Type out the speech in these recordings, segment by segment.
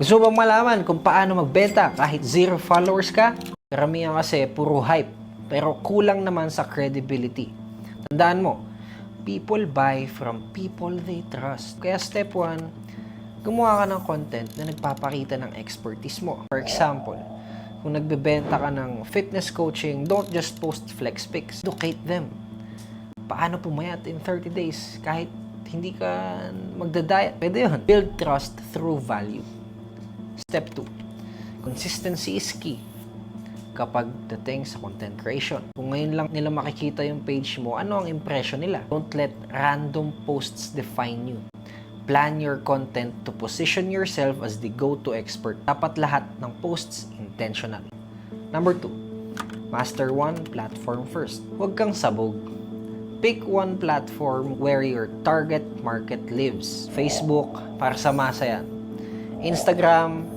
Gusto mo bang malaman kung paano magbenta kahit 0 followers ka? Karamihan kasi puro hype, pero kulang naman sa credibility. Tandaan mo, people buy from people they trust. Kaya step 1, gumawa ka ng content na nagpapakita ng expertise mo. For example, kung nagbebenta ka ng fitness coaching, don't just post flex pics. Educate them. Paano pumayat in 30 days kahit hindi ka magda-diet? Pwede yun. Build trust through value. Step 2, consistency is key kapag dating sa content creation. Kung ngayon lang nila makikita yung page mo, ano ang impression nila? Don't let random posts define you. Plan your content to position yourself as the go-to expert. Dapat lahat ng posts intentional. Number 2, master one platform first. Huwag kang sabog. Pick one platform where your target market lives. Facebook, para sa masa yan. Instagram,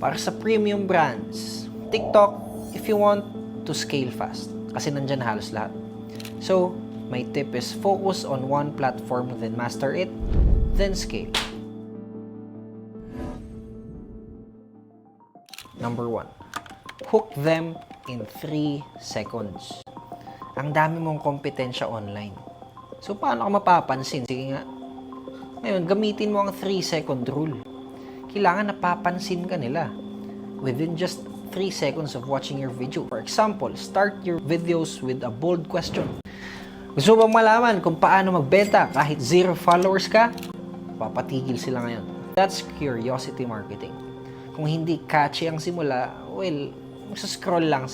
para sa premium brands. TikTok, if you want to scale fast. Kasi nandyan halos lahat. So, my tip is focus on one platform, then master it, then scale. Number 1, hook them in 3 seconds. Ang dami mong kompetensya online. So, paano ka mapapansin? Sige nga. Ngayon, gamitin mo ang 3-second rule. Kailangan napapansin ka nila within just 3 seconds of watching your video. For example, start your videos with a bold question. Gusto mo bang malaman kung paano magbenta kahit 0 followers ka? Papatigil sila ngayon. That's curiosity marketing. Kung hindi catchy ang simula, well, magsa-scroll lang sila.